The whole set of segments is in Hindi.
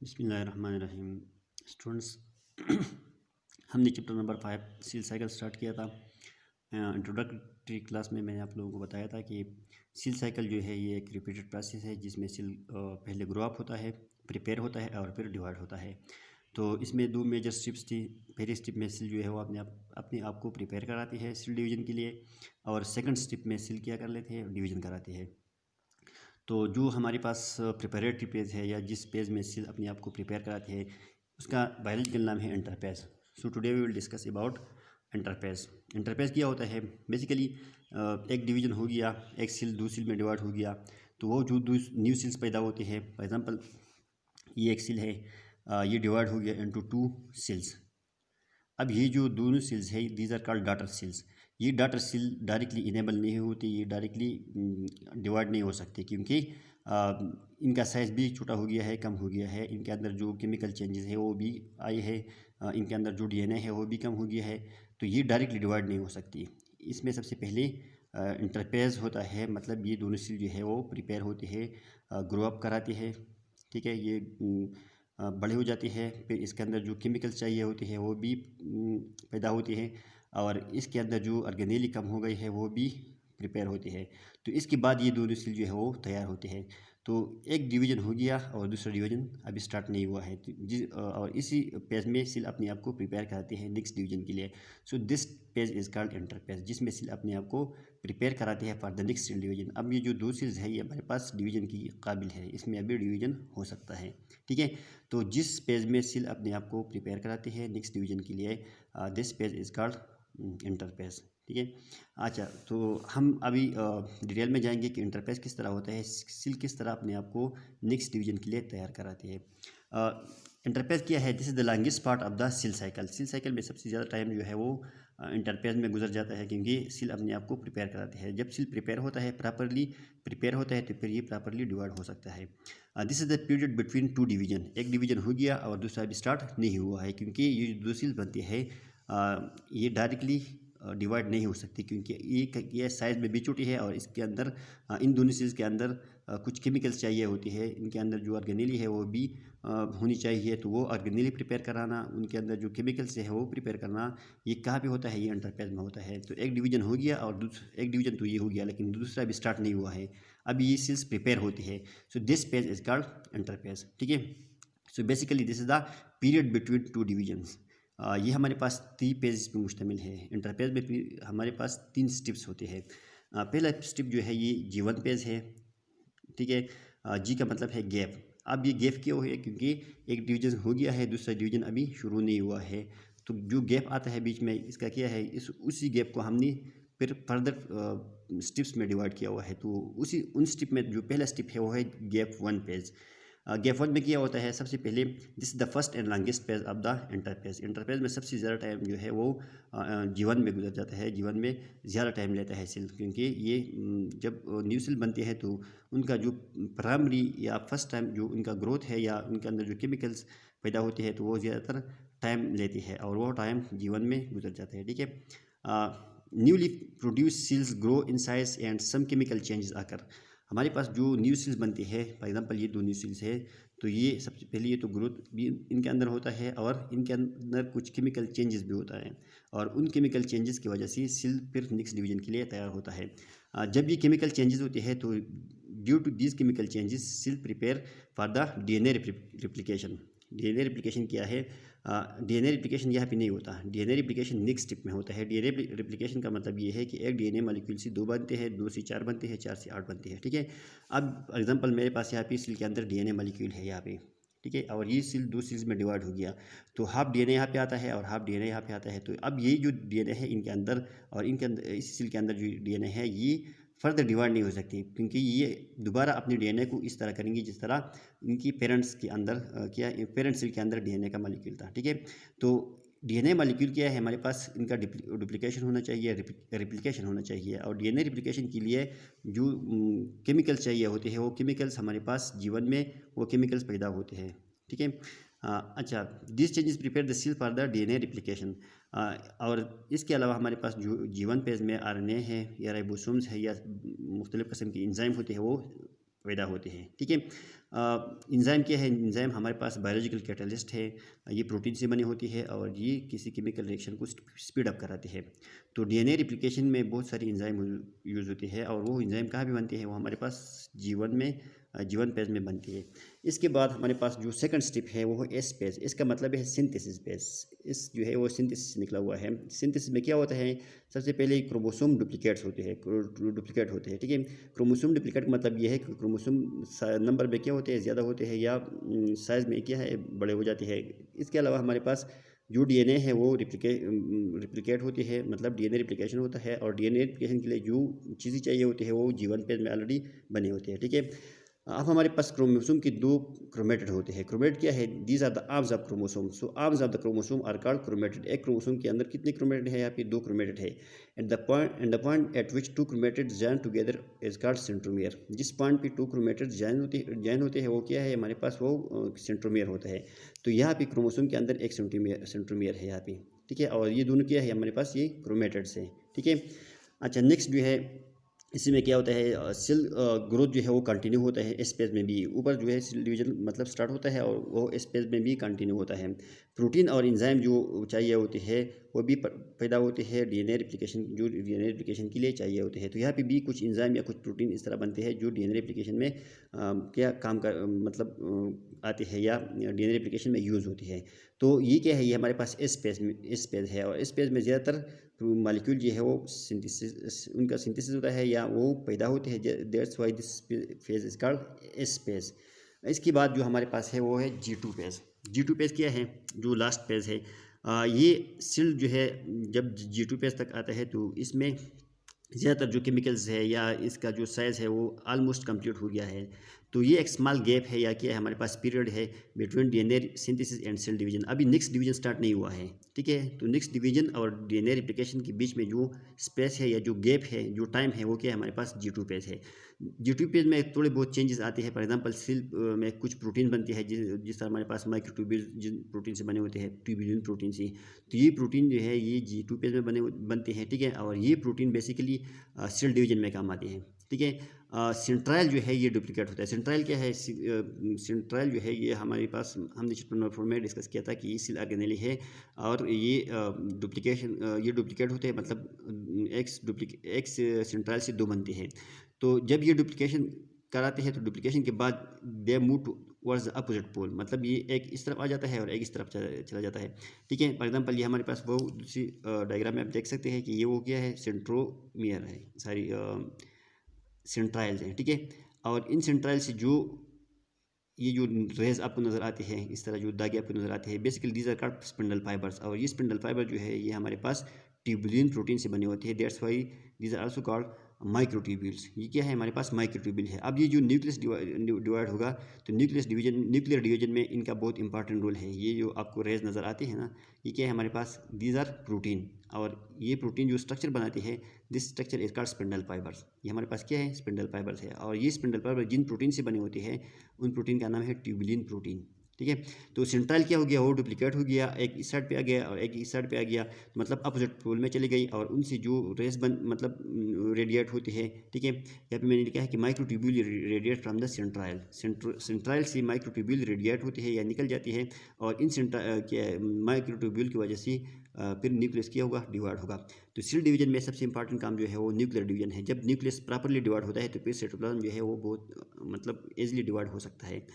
बिस्मिल्लाहिर्रहमानिर्रहीम। स्टूडेंट्स, हमने chapter number 5 seal cycle start किया था। इंट्रोडक्टरी क्लास में मैंने आप लोगों को बताया था कि सील साइकिल जो है ये एक रिपीटेड प्रोसेस है जिसमें सील पहले ग्रो अप होता है, प्रिपेयर होता है और फिर डिवाइड होता है। तो इसमें दो मेजर स्टेप्स थी। पहली स्टेप में सील जो है वो अपने आप को प्रिपेयर कराती है सील डिवीजन के लिए, और सेकंड स्टेप में सील क्या कर लेते हैं, डिवीजन कराती है। तो जो हमारे पास प्रिपरेटरी पेज है या जिस पेज में सील अपने आप को प्रिपेयर कराती है उसका बायोलॉजिकल नाम है interphase. So today we will discuss about interphase. Interphase क्या होता है? बेसिकली एक डिवीजन हो गया, एक सील दो सील में डिवाइड हो गया, तो वो जो न्यू सील्स पैदा होते हैं, फॉर एग्जांपल ये एक सील है, ये डिवाइड हो गया इनटू टू सील्स। अब ये जो दोनों सील्स है these are called daughter cells. ये डॉटर सील डायरेक्टली इनेबल नहीं होती, ये डायरेक्टली डिवाइड नहीं हो सकती क्योंकि इनका साइज़ भी छोटा हो गया है, कम हो गया है। इनके अंदर जो केमिकल चेंजेस है वो भी आए हैं, इनके अंदर जो डीएनए है वो भी कम हो गया है, तो ये डायरेक्टली डिवाइड नहीं हो सकती। इसमें सबसे पहले इंटरपेज होता है, मतलब ये दोनों सील जो है वो प्रिपेयर होते हैं, ग्रो अप कराते हैं। ठीक है, ये बड़े हो जाती है, फिर इसके अंदर जो केमिकल्स चाहिए होती है वो भी पैदा होती है, और इसके अंदर जो ऑर्गेनेली कम हो गई है वो भी प्रिपेयर होती है। तो इसके बाद ये दोनों सील जो है वो तैयार होते हैं। तो एक डिवीजन हो गया और दूसरा डिवीजन अभी स्टार्ट नहीं हुआ है, तो और इसी पेज में सील अपने आप को प्रिपेयर कराते हैं नेक्स्ट डिवीजन के लिए। So this page is called inter page, जिसमें सील अपने आप को प्रिपेयर कराते हैं फॉर द नेक्स्ट डिवीजन। अब ये जो दो सील्स है ये हमारे पास डिवीजन की काबिल है, इसमें अभी डिवीजन हो सकता है। ठीक है, तो जिस पेज में सील अपने आप को प्रिपेयर कराते हैं नेक्स्ट डिवीजन के लिए, this page is called inter page. ठीक है, अच्छा, तो हम अभी डिटेल में जाएंगे कि इंटरपेज किस तरह होता है, सील किस तरह अपने आप को नेक्स्ट डिवीजन के लिए तैयार कराती है। इंटरपेज क्या है? This is the longest part of the seal cycle. Seal cycle में सबसे ज़्यादा टाइम जो है वो इंटरपेज में गुजर जाता है, क्योंकि सील अपने आप को प्रिपेयर कराती है। जब सील प्रिपेयर होता है, प्रॉपरली प्रिपेयर होता है, तो फिर ये प्रॉपरली डिवाइड हो सकता है। This is the period between two division. एक डिवीजन हो गया और दूसरा अभी स्टार्ट नहीं हुआ है, क्योंकि ये जो दो सील बनती है ये डायरेक्टली डिवाइड नहीं हो सकती, क्योंकि ये साइज़ में भी छोटी है, और इसके अंदर इन दोनों चीज़ के अंदर कुछ केमिकल्स चाहिए होती है। इनके अंदर जो ऑर्गेनेली है वो भी होनी चाहिए, तो वो ऑर्गेनेली प्रिपेयर कराना, उनके अंदर जो केमिकल्स है वो प्रिपेयर करना, ये कहाँ पे होता है? ये इंटरपेज में होता है। तो एक डिवीजन हो गया और एक डिवीजन तो ये हो गया, लेकिन दूसरा भी स्टार्ट नहीं हुआ है, अभी ये सील्स प्रिपेयर होती है। So this page is called interpage. ठीक है, so basically this is the period between two divisions. ये हमारे पास 3 पेज पे मुश्तमिल है। इंटरपेज में हमारे पास 3 स्टेप्स होते हैं। पहला स्टेप जो है ये G1 पेज है। ठीक है, जी का मतलब है गैप। अब ये गैप क्यों है? क्योंकि एक डिवीजन हो गया है, दूसरा डिवीजन अभी शुरू नहीं हुआ है, तो जो गैप आता है बीच में, इसका क्या है, इस उसी गैप को हमने फिर फर्दर स्टेप्स में डिवाइड किया हुआ है। तो उसी उन स्टेप में जो पहला स्टेप है वो है गैप 1 पेज। गैप 1 में क्या होता है? सबसे पहले this is the first and longest page of the interpage. Interpage में सबसे ज़्यादा टाइम जो है वो जीवन में गुजर जाता है, जीवन में ज़्यादा टाइम लेता है सेल, क्योंकि ये जब न्यू सेल बनते हैं तो उनका जो प्राइमरी या फर्स्ट टाइम जो उनका ग्रोथ है या उनके अंदर जो केमिकल्स पैदा होते हैं, तो वो ज़्यादातर टाइम लेती है और वो टाइम जीवन में गुजर जाता है। ठीक है, newly produce cells grow in size and some chemical changes आकर। हमारे पास जो न्यू सेल्स बनती है, फॉर एग्जांपल ये दो न्यू सेल्स है, तो ये सबसे पहले ये तो ग्रोथ भी इनके अंदर होता है, और इनके अंदर कुछ केमिकल चेंजेस भी होता है, और उन केमिकल चेंजेस की वजह से सेल फिर नेक्स्ट डिवीजन के लिए तैयार होता है। जब ये केमिकल चेंजेस होते हैं तो due to this chemical changes cell prepare for the DNA replication. DNA replication क्या है? डीएनए रिप्लिकेशन यहाँ पे नहीं होता, डीएनए रिप्लिकेशन नेक्स्ट स्टेप में होता है। डीएनए रिप्लिकेशन का मतलब ये है कि एक डीएनए मॉलिक्यूल से 2 बनते हैं, 2 से 4 बनते हैं, 4 से 8 बनते हैं। ठीक है, अब एग्जांपल मेरे पास यहाँ पे सेल के अंदर डीएनए मॉलिक्यूल है यहाँ पे। ठीक है, और ये सेल 2 सेल्स में डिवाइड हो गया, तो हाफ डीएनए यहाँ पे आता है और हाफ डीएनए यहाँ पे आता है। तो अब ये जो डीएनए है इनके अंदर और इनके अंदर, इस सेल के अंदर जो डीएनए है ये फर्दर डिवाइड नहीं हो सकती, क्योंकि ये दोबारा अपने डीएनए को इस तरह करेंगी जिस तरह इनकी पेरेंट्स के अंदर क्या पेरेंट सेल के अंदर डीएनए का मॉलिक्यूल था। ठीक है, तो डीएनए मॉलिक्यूल क्या है हमारे पास? इनका डुप्लीकेशन होना चाहिए, रिप्लिकेशन होना चाहिए, और डीएनए रिप्लिकेशन के लिए जो केमिकल्स चाहिए होते हैं वो केमिकल्स हमारे पास जीवन में वो केमिकल्स पैदा होते हैं। ठीक है, अच्छा, this changes prepare the cell for the DNA replication. और इसके अलावा हमारे पास जो जीवन पेज में आरएनए है या राइबोसोम्स है या मुख्तलिफ़ किस्म की एंजाइम होते हैं, वो पैदा होते हैं। ठीक है, इंजाइम क्या है? इंजाइम हमारे पास बायोलॉजिकल कैटलिस्ट है, ये प्रोटीन से बनी होती है और ये किसी केमिकल रिएक्शन को स्पीड अप कराती है। तो डीएनए रिप्लिकेशन में बहुत सारी इंजाइम यूज़ होती है और वो इंजाइम कहाँ भी बनती है? वो हमारे पास जीवन पेज में बनती है। इसके बाद हमारे पास जो सेकंड स्टेप है वो है एस पेज। इसका मतलब है सिंथेसिस पेज। इस जो है वो सिंथेसिस निकला हुआ है। सिंथेसिस में क्या होता है? सबसे पहले क्रोमोसोम डुप्लीकेट होते हैं। ठीक है, क्रोमोसोम डुप्लीकेट मतलब ये है कि क्रोमोसोम नंबर में क्या होते हैं? ज़्यादा होते हैं या साइज़ में क्या है? बड़े हो जाते हैं। इसके अलावा हमारे पास जो डीएनए है वो रिप्लिकेट होती है, मतलब डीएनए रिप्लिकेशन होता है और डीएनए रिप्लिकेशन के लिए जो चीज़ें चाहिए होती है वो जीवन पेज में ऑलरेडी बने होते हैं। ठीक है, अब हमारे पास क्रोमोसोम की दो क्रोमेटिड होते हैं। क्रोमेटिड क्या है? These are the arms of chromosome. So arms of the chromosome are called chromatid. एक क्रोमोसोम के अंदर कितने क्रोमेटिड है? यहाँ पे दो क्रोमेटिड है। At the point at which two chromatid join together is called centromere. जिस पॉइंट पे टू क्रोमेटिड जॉइन होते हैं वो क्या है? हमारे पास वो सेंट्रोमियर होता है। तो यहाँ पे क्रोमोसोम के अंदर एक सेंट्रोमियर है यहाँ पे। ठीक है, और ये दोनों क्या है? हमारे पास ये क्रोमेटिड्स है। ठीक है, अच्छा नेक्स्ट जो है इसी में क्या होता है? सेल ग्रोथ जो है वो कंटिन्यू होता है इस पेज में भी। ऊपर जो है सेल डिवीजन मतलब स्टार्ट होता है और वो इस पेज में भी कंटिन्यू होता है। प्रोटीन और एंजाइम जो चाहिए होते हैं वो भी पैदा होते हैं डीएनए रिप्लिकेशन के लिए चाहिए होते हैं। तो यहाँ पे भी कुछ एंजाइम या कुछ प्रोटीन इस तरह बनते हैं जो डीएनए रिप्लिकेशन में क्या काम कर मतलब आते हैं या डीएनए रिप्लिकेशन में यूज़ होती है। तो ये क्या है? ये हमारे पास इस पेज है और इस पेज में ज़्यादातर मालिक्यूल जो है वो उनका सिंथेसिस होता है या वो पैदा होते हैं। That's why this phase is called S page. इसके बाद जो हमारे पास है वो है G2 पेज। G2 पेज क्या है? जो लास्ट पेज है, ये सेल जो है जब G2 पेज तक आता है तो इसमें ज़्यादातर जो केमिकल्स है या इसका जो साइज़ है वो ऑलमोस्ट कंप्लीट हो गया है। तो ये एक स्मॉल गैप है या क्या है? हमारे पास पीरियड है between DNA synthesis and cell division. अभी नेक्स्ट डिवीजन स्टार्ट नहीं हुआ है। ठीक है, तो नेक्स्ट डिवीजन और डीएनए रिप्लिकेशन के बीच में जो स्पेस है या जो गैप है, जो टाइम है, वो क्या है? हमारे पास G2 पेज है। G2 पेज में थोड़े बहुत चेंजेस आते हैं। फॉर एग्जांपल सेल में कुछ प्रोटीन बनती है जिस तरह हमारे पास माइक्रोट्यूब्यूल जिन प्रोटीन से बने होते हैं, ट्यूब्यूलिन प्रोटीन से। तो ये प्रोटीन जो है ये G2 पेज में बनते हैं। ठीक है, और ये प्रोटीन बेसिकली सेल डिवीजन में काम आते हैं। ठीक है, सेंट्राइल जो है ये डुप्लीकेट होता है। सेंट्राइल क्या है? सेंट्राइल जो है ये हमारे पास हमने चैप्टर नंबर 4 में डिस्कस किया था कि ये सेल ऑर्गेनेली है और ये डुप्लीकेट होते हैं, मतलब एक्स सेंट्राइल से दो बनते हैं। तो जब ये डुप्लीकेशन कराते हैं तो डुप्लीकेशन के बाद they move towards the opposite pole, मतलब ये एक इस तरफ आ जाता है और एक इस तरफ चला जाता है। ठीक है, फॉर एग्जांपल ये हमारे पास वो दूसरी डायग्राम में आप देख सकते हैं कि ये वो क्या है? सेंट्रोमियर है, सॉरी सेंट्राइल्स हैं। ठीक है, और इन सेंट्राइल से जो ये जो रेज आपको नज़र आते हैं, इस तरह जो दागे आपको नज़र आते हैं, basically these are called spindle fibres. और ये स्पिंडल फाइबर जो है ये हमारे पास ट्यूबुलिन प्रोटीन से बनी होती है। That's why these are also called microtubules. ये क्या है? हमारे पास माइक्रोट्यूब्यूल है। अब ये जो न्यूक्लियस डिवाइड होगा तो न्यूक्लियर डिवीजन में इनका बहुत इंपॉर्टेंट रोल है। ये जो आपको रेज नज़र आते हैं ना, ये क्या है? हमारे पास दीज आर प्रोटीन, और ये प्रोटीन जो स्ट्रक्चर बनाते हैं, this structure is called spindle fibres. ये हमारे पास क्या है? स्पिंडल फाइबर्स है। और ये स्पिंडल फाइबर जिन प्रोटीन से बने होते हैं उन प्रोटीन का नाम है ट्यूबुलिन प्रोटीन। ठीक है, तो सेंट्राइल क्या हो गया? वो डुप्लीकेट हो गया, एक इस साइड पे आ गया और एक इस साइड पे आ गया, मतलब अपोजिट पोल में चली गई और उनसे जो रेस मतलब रेडिएट होती है। ठीक है, यहाँ पे मैंने लिखा है कि माइक्रोट्यूब्यूल रेडिएट फ्रॉम द सेंट्राइल। सेंट्राइल से माइक्रोट्यूब्यूल रेडिएट होती है या निकल जाती है और इन माइक्रोट्यूब्यूल की वजह से फिर न्यूक्लियस क्या होगा? डिवाइड होगा। तो सेल डिवीजन में सबसे इंपॉर्टेंट काम जो है वो न्यूक्लियर डिवीजन है। जब न्यूक्लियस प्रॉपरली डिवाइड होता है तो फिर साइटोप्लाज्म जो है वो बहुत मतलब ईजिली डिवाइड हो सकता है।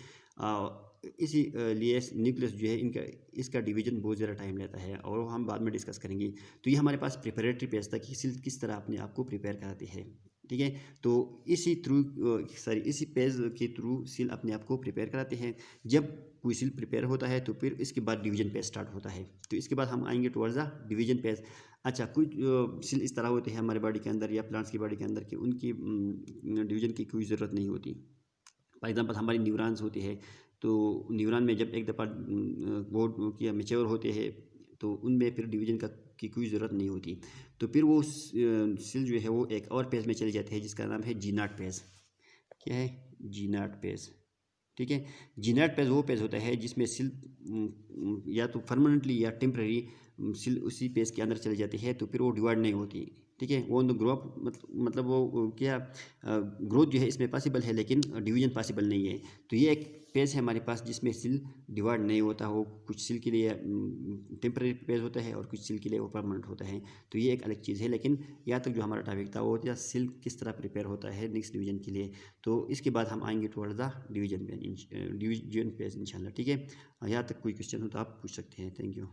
इसी लिए न्यूक्लियस जो है इसका डिवीजन बहुत ज़्यादा टाइम लेता है और हम बाद में डिस्कस करेंगे। तो ये हमारे पास प्रिपरेटरी पेज था कि सेल किस तरह अपने आप को प्रिपेयर कराती है। ठीक है, तो इसी पेज के थ्रू सेल अपने आप को प्रिपेयर कराते हैं। जब कोई सेल प्रिपेयर होता है तो फिर इसके बाद डिवीजन पेज स्टार्ट होता है। तो इसके बाद हम आएंगे टुवर्ड्स द डिवीजन पेज। अच्छा, कुछ सेल इस तरह होते हैं हमारे बॉडी के अंदर या प्लांट्स की बॉडी के अंदर कि उनकी डिवीजन की कोई ज़रूरत नहीं होती। फॉर एग्जांपल हमारी न्यूरॉन्स होते हैं, तो न्यूरॉन में जब एक दफ़ा वो क्या मैच्योर होते हैं तो उनमें फिर डिवीजन की कोई ज़रूरत नहीं होती। तो फिर वो सेल जो है वो एक और पेज में चले जाते हैं जिसका नाम है जीनाट पेज। क्या है? जीनाट पेज। ठीक है, जीनाट पेज वो पेज होता है जिसमें सेल या तो परमानेंटली या टेम्पररी सेल उसी पेज के अंदर चले जाती है, तो फिर वो डिवाइड नहीं होती। ठीक है। वो ग्रो अप मतलब वो क्या ग्रोथ जो है इसमें पॉसिबल है लेकिन डिवीजन पॉसिबल नहीं है। तो ये एक पेज है हमारे पास जिसमें सेल डिवाइड नहीं होता हो, कुछ सेल के लिए टेम्परेरी पेज होता है और कुछ सेल के लिए वो परमानेंट होता है। तो ये एक अलग चीज़ है, लेकिन यहाँ तक जो हमारा टॉपिक था वो था सेल किस तरह प्रिपेयर होता है नेक्स्ट डिवीजन के लिए। तो इसके बाद हम आएंगे टुवर्ड्स द डिवीजन पेज इंशाल्लाह। ठीक है, यहाँ तक कोई क्वेश्चन हो तो आप पूछ सकते हैं। Thank you.